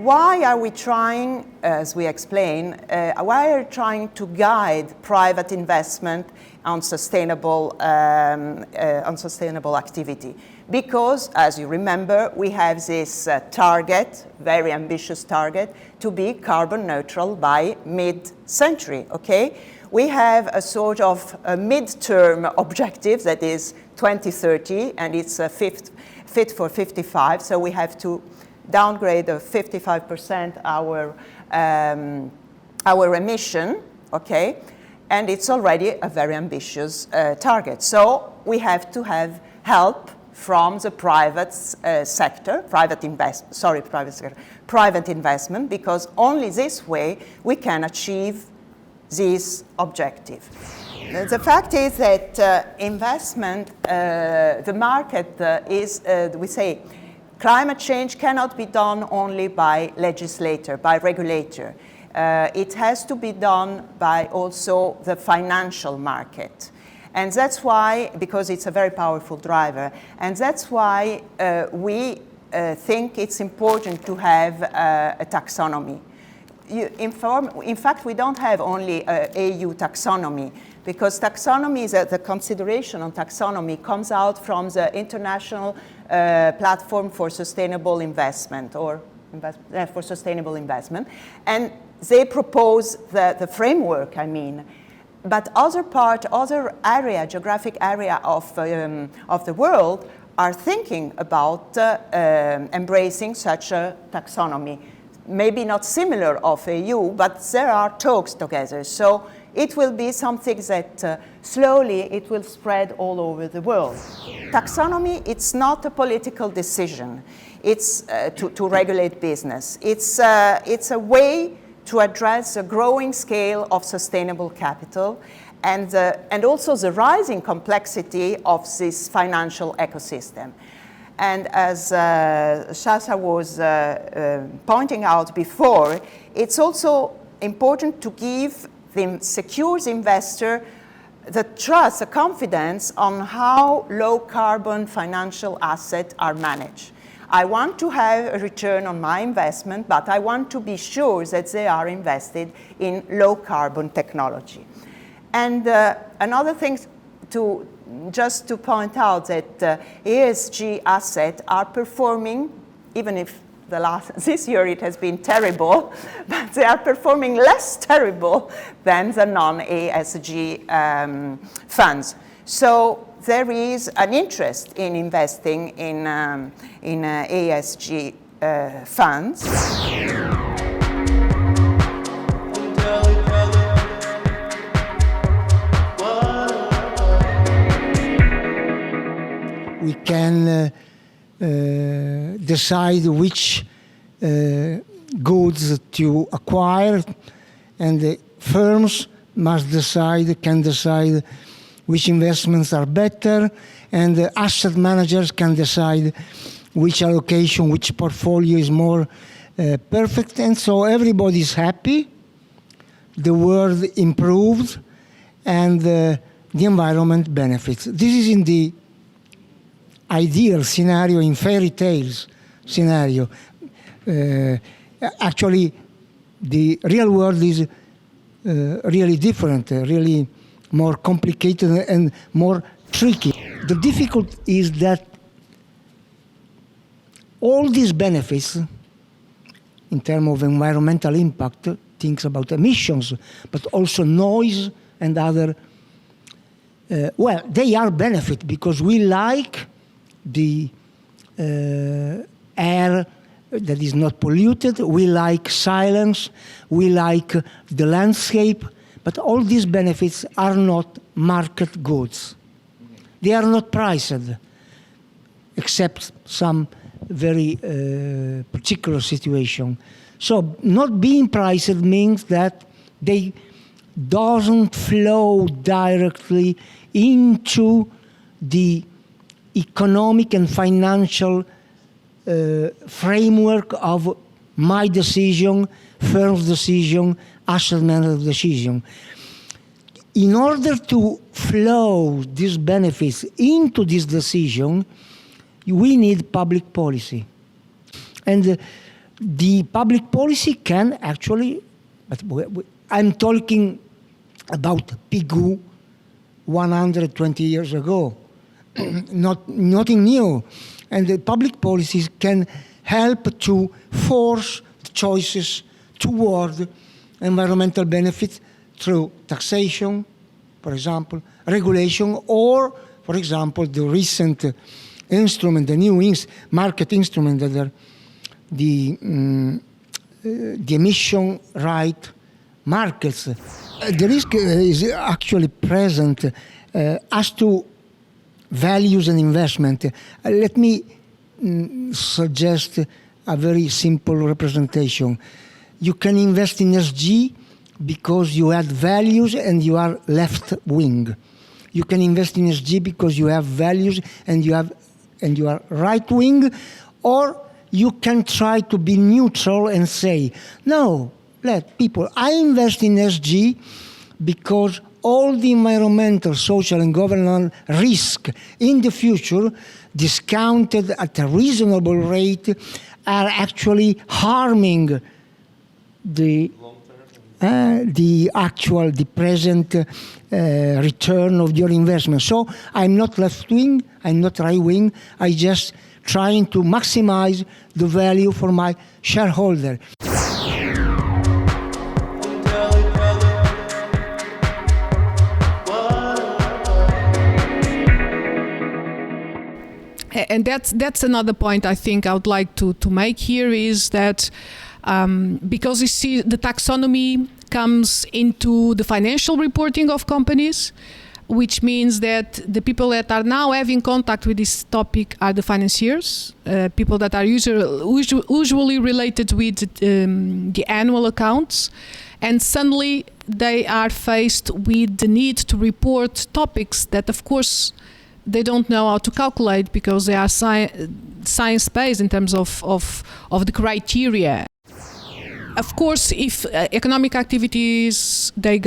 why are we trying, as we explain, why are we trying to guide private investment on sustainable activity? Because, as you remember, we have this target, very ambitious target, to be carbon neutral by mid-century, okay? We have a sort of a mid-term objective that is 2030, and it's a fit for 55, so we have to downgrade of 55% our emission, okay? And it's already a very ambitious target. So we have to have help from the private sector, private investment, because only this way we can achieve this objective. The fact is that investment, the market is, we say, climate change cannot be done only by legislator, by regulator. It has to be done by also the financial market. And that's why, because it's a very powerful driver, and that's why we think it's important to have a taxonomy. In fact, we don't have only EU taxonomy, because taxonomy, the consideration on taxonomy comes out from the International Platform for Sustainable Investment, or for Sustainable Investment, and they propose the framework, I mean. But other area, geographic area of the world are thinking about embracing such a taxonomy. Maybe not similar of EU, but there are talks together. So it will be something that slowly it will spread all over the world. Taxonomy, it's not a political decision. It's to regulate business. It's a way to address the growing scale of sustainable capital and also the rising complexity of this financial ecosystem. And as Shoup was pointing out before, it's also important to give the secure investor the trust, the confidence on how low carbon financial assets are managed. I want to have a return on my investment, but I want to be sure that they are invested in low carbon technology. And another thing just to point out that ESG assets are performing, even if this year it has been terrible, but they are performing less terrible than the non-ESG funds. So there is an interest in investing in ESG funds. We can decide which goods to acquire, and the firms can decide which investments are better, and the asset managers can decide which allocation, which portfolio is more perfect, and so everybody's happy, the world improved, and the environment benefits. This is in the ideal scenario, in fairy tales scenario. Actually, the real world is really different, really more complicated and more tricky. The difficulty is that all these benefits, in terms of environmental impact, things about emissions, but also noise and other, well, they are benefit because we like the air that is not polluted, we like silence, we like the landscape, but all these benefits are not market goods. They are not priced, except some very particular situation. So not being priced means that they doesn't flow directly into the economic and financial framework of my decision, firm's decision, asset manager's decision. In order to flow these benefits into this decision, we need public policy. And the public policy can actually, but I'm talking about Pigou 120 years ago, nothing new. And the public policies can help to force choices toward environmental benefits through taxation, for example, regulation, or, for example, the recent instrument, the new market instrument that are the emission right markets. The risk is actually present as to values and investment. Let me suggest a very simple representation. You can invest in SG because you add values and you are left wing. You can invest in SG because you have values and you are right wing, or you can try to be neutral and say, no, let people, I invest in SG because all the environmental, social, and governance risk in the future, discounted at a reasonable rate, are actually harming the present return of your investment. So I'm not left wing, I'm not right wing, I just trying to maximize the value for my shareholder. And that's another point I think I would like to make here is that because you see the taxonomy comes into the financial reporting of companies, which means that the people that are now having contact with this topic are the financiers, people that are usually related with the annual accounts, and suddenly they are faced with the need to report topics that, of course, they don't know how to calculate because they are science-based in terms of the criteria. Of course, if economic activities they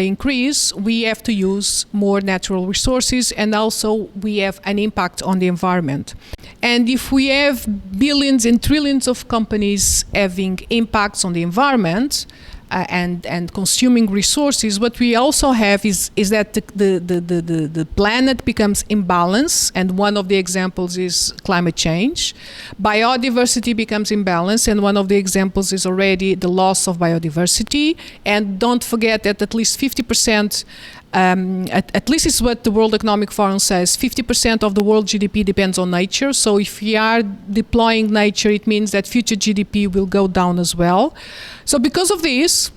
increase, we have to use more natural resources, and also we have an impact on the environment. And if we have billions and trillions of companies having impacts on the environment, and consuming resources, what we also have is that the planet becomes imbalanced, and one of the examples is climate change. Biodiversity becomes imbalanced, and one of the examples is already the loss of biodiversity. And don't forget that at least 50%, at least it's what the World Economic Forum says, 50% of the world GDP depends on nature. So if we are deploying nature, it means that future GDP will go down as well. So because of this,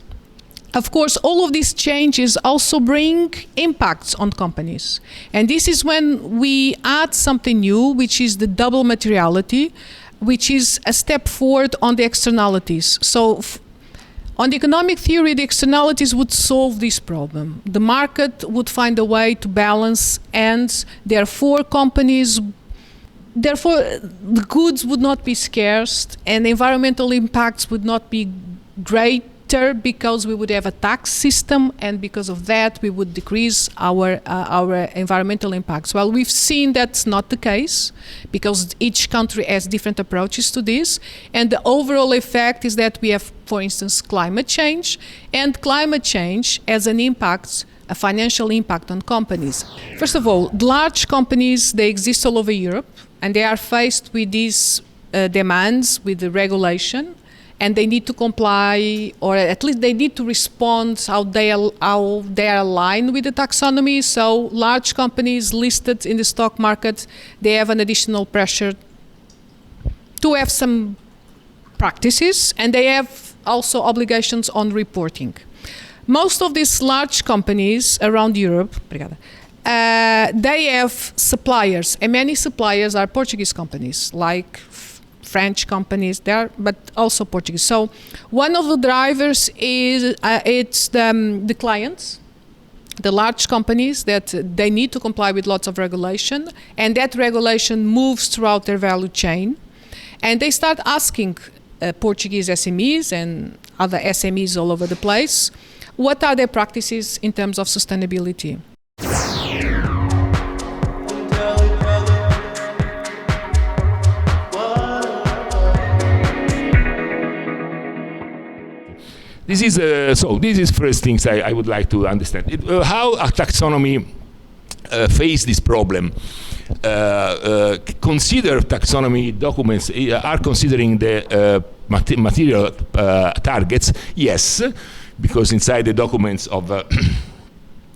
of course, all of these changes also bring impacts on companies. And this is when we add something new, which is the double materiality, which is a step forward on the externalities. So on the economic theory, the externalities would solve this problem. The market would find a way to balance, and therefore the goods would not be scarce, and the environmental impacts would not be greater because we would have a tax system, and because of that we would decrease our environmental impacts. Well, we've seen that's not the case because each country has different approaches to this, and the overall effect is that we have, for instance, climate change, and climate change has an impact, a financial impact on companies. First of all, large companies, they exist all over Europe, and they are faced with these demands, with the regulation, and they need to comply, or at least they need to respond how they are aligned with the taxonomy. So large companies listed in the stock market, they have an additional pressure to have some practices, and they have also obligations on reporting. Most of these large companies around Europe, they have suppliers, and many suppliers are Portuguese companies, like French companies there, but also Portuguese. So one of the drivers is it's the clients, the large companies, that they need to comply with lots of regulation, and that regulation moves throughout their value chain, and they start asking Portuguese SMEs and other SMEs all over the place, what are their practices in terms of sustainability? This is this is first things I would like to understand. How a taxonomy face this problem. Consider taxonomy documents are considering the material targets. Yes, because inside the documents of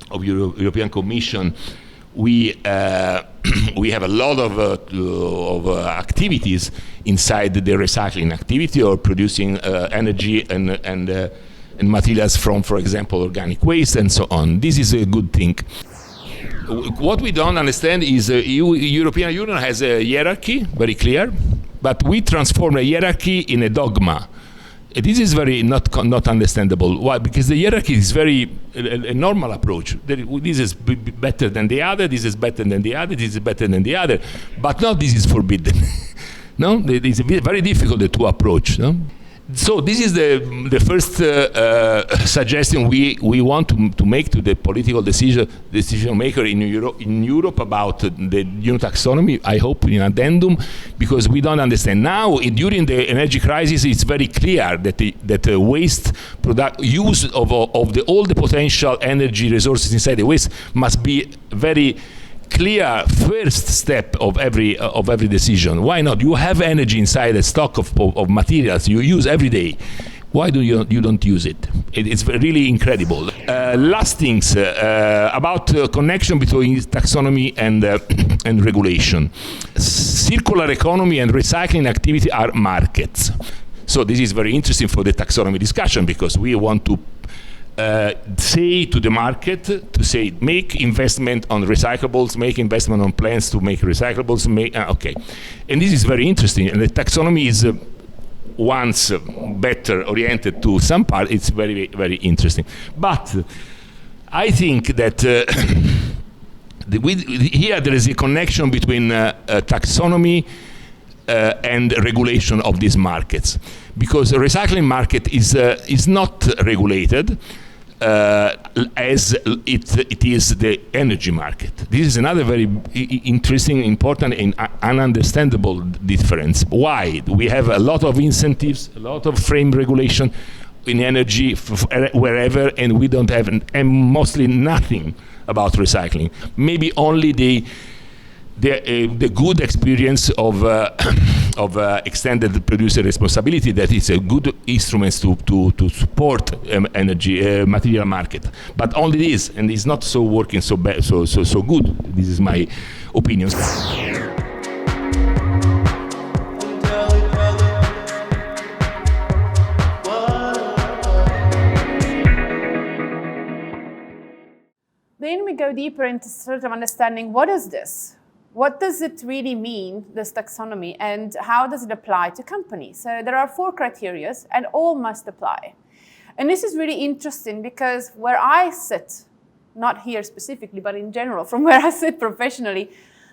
European Commission, we have a lot of activities inside the recycling activity or producing energy and materials from, for example, organic waste and so on. This is a good thing. What we don't understand is European Union has a hierarchy, very clear, but we transform a hierarchy in a dogma. This is very not understandable. Why? Because the hierarchy is very a normal approach. This is better than the other, this is better than the other, this is better than the other, but not this is forbidden. No, it's very difficult to approach. No? So this is the first suggestion we want to make to the political decision maker in Europe about the new taxonomy. I hope in addendum, because we don't understand now. During the energy crisis, it's very clear that the waste use of all the potential energy resources inside the waste must be very clear first step of every decision. Why not? You have energy inside a stock of materials you use every day. Why do you don't use it? It's really incredible. Last things about connection between taxonomy and regulation. Circular economy and recycling activity are markets. So this is very interesting for the taxonomy discussion, because we want to say to the market, to say, make investment on recyclables, make investment on plants to make recyclables, okay. And this is very interesting, and the taxonomy is once better oriented to some part, it's very, very interesting. But I think that here there is a connection between taxonomy and regulation of these markets, because the recycling market is not regulated as it is the energy market. This is another very interesting, important, and ununderstandable difference. Why? We have a lot of incentives, a lot of frame regulation in energy wherever, and we don't have, and mostly nothing about recycling. Maybe only the good experience of extended producer responsibility, that is a good instrument to support energy material market. But only this, and it's not so working so bad, so good. This is my opinion. Then we go deeper into sort of understanding, what is this? What does it really mean, this taxonomy, and how does it apply to companies? So there are 4 criteria, and all must apply. And this is really interesting, because where I sit, not here specifically, but in general, from where I sit professionally,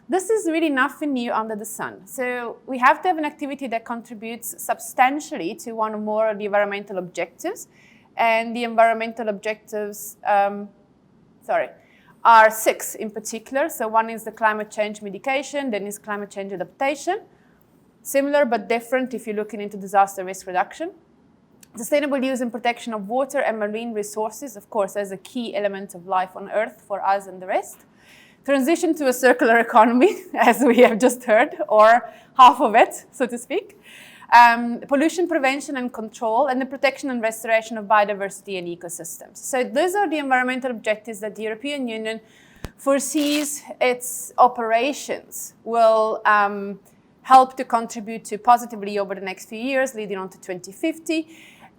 this is really nothing new under the sun. So we have to have an activity that contributes substantially to one or more of the environmental objectives. And the environmental objectives, are 6 in particular. So one is the climate change mitigation, then is climate change adaptation. Similar but different if you're looking into disaster risk reduction. Sustainable use and protection of water and marine resources, of course, as a key element of life on Earth for us and the rest. Transition to a circular economy, as we have just heard, or half of it, so to speak. Pollution prevention and control, and the protection and restoration of biodiversity and ecosystems. So those are the environmental objectives that the European Union foresees its operations will help to contribute to positively over the next few years, leading on to 2050.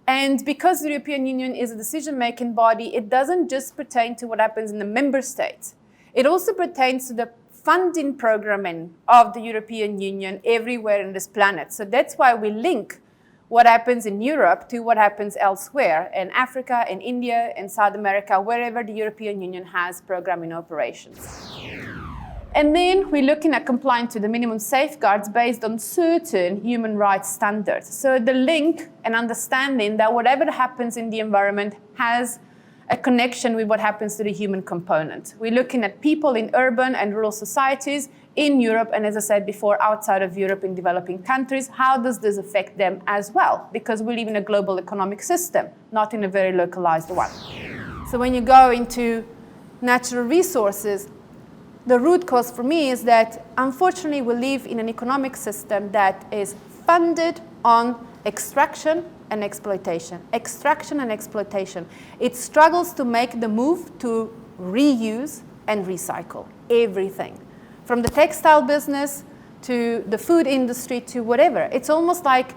And because the European Union is a decision-making body, it doesn't just pertain to what happens in the member states. It also pertains to the funding programming of the European Union everywhere in this planet. So that's why we link what happens in Europe to what happens elsewhere, in Africa, in India, in South America, wherever the European Union has programming operations. And then we're looking at complying to the minimum safeguards based on certain human rights standards. So the link and understanding that whatever happens in the environment has a connection with what happens to the human component. We're looking at people in urban and rural societies in Europe, and as I said before, outside of Europe in developing countries. How does this affect them as well? Because we live in a global economic system, not in a very localized one. So when you go into natural resources, the root cause for me is that, unfortunately, we live in an economic system that is funded on extraction and exploitation. Extraction and exploitation. It struggles to make the move to reuse and recycle everything. From the textile business to the food industry to whatever. It's almost like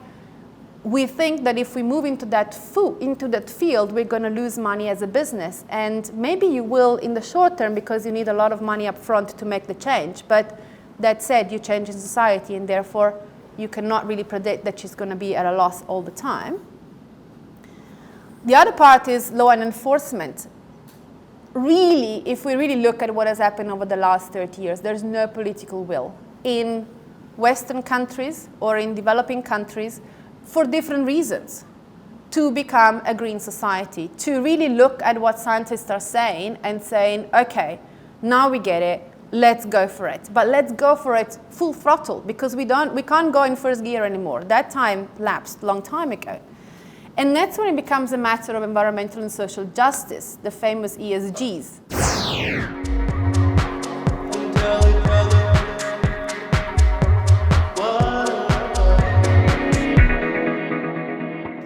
we think that if we move into that field, we're going to lose money as a business. And maybe you will in the short term because you need a lot of money up front to make the change. But that said, you change in society, and therefore you cannot really predict that she's going to be at a loss all the time. The other part is law and enforcement. Really, if we really look at what has happened over the last 30 years, there's no political will in Western countries or in developing countries for different reasons to become a green society, to really look at what scientists are saying and saying, okay, now we get it, let's go for it. But let's go for it full throttle, because we can't go in first gear anymore. That time lapsed a long time ago. And that's when it becomes a matter of environmental and social justice, the famous ESGs.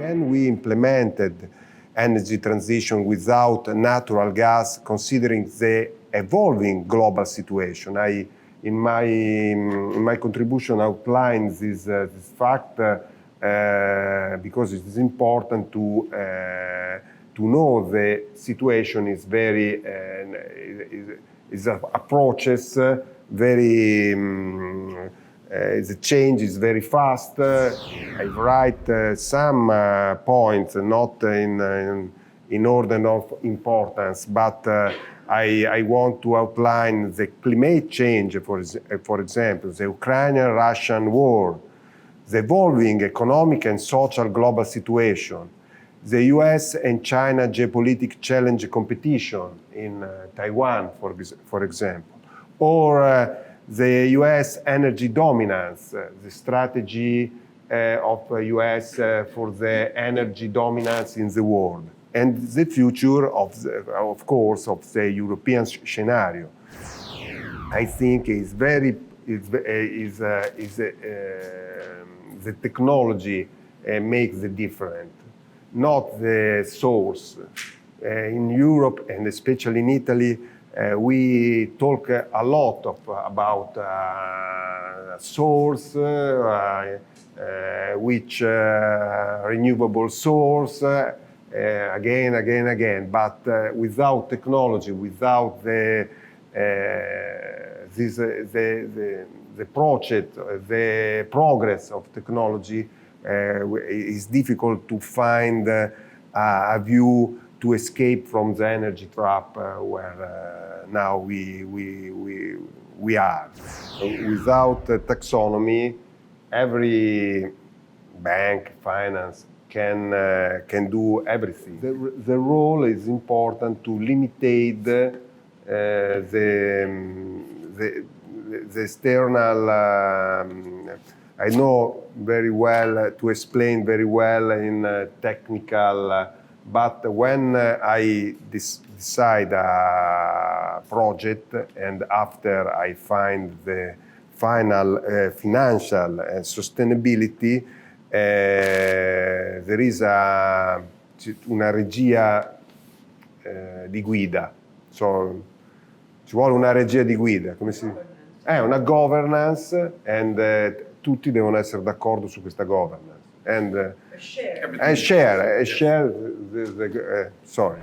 Can we implemented energy transition without natural gas, considering the evolving global situation? In my contribution, outline this fact. Because it is important to know the situation is very approaches very the change is very fast. I write some points not in order of importance, but I want to outline the climate change, for example, the Ukrainian-Russian war, the evolving economic and social global situation, the US and China geopolitical challenge competition in Taiwan, for example, or the US energy dominance, the strategy of US for the energy dominance in the world, and the future of course, of the European scenario. I think is the technology makes the difference, not the source. In Europe, and especially in Italy, we talk a lot about source, which renewable source, again, but without technology, without the project, the progress of technology, is difficult to find a view to escape from the energy trap where now we are. Without taxonomy, every bank, finance can do everything. The role is important to limit the external. I know very well to explain very well in technical. But when I decide a project and after I find the final financial sustainability, there is una regia di guida. So, ci vuole una regia di guida, come si dice? Una governance, and tutti devono essere d'accordo su questa governance. And share. Sorry.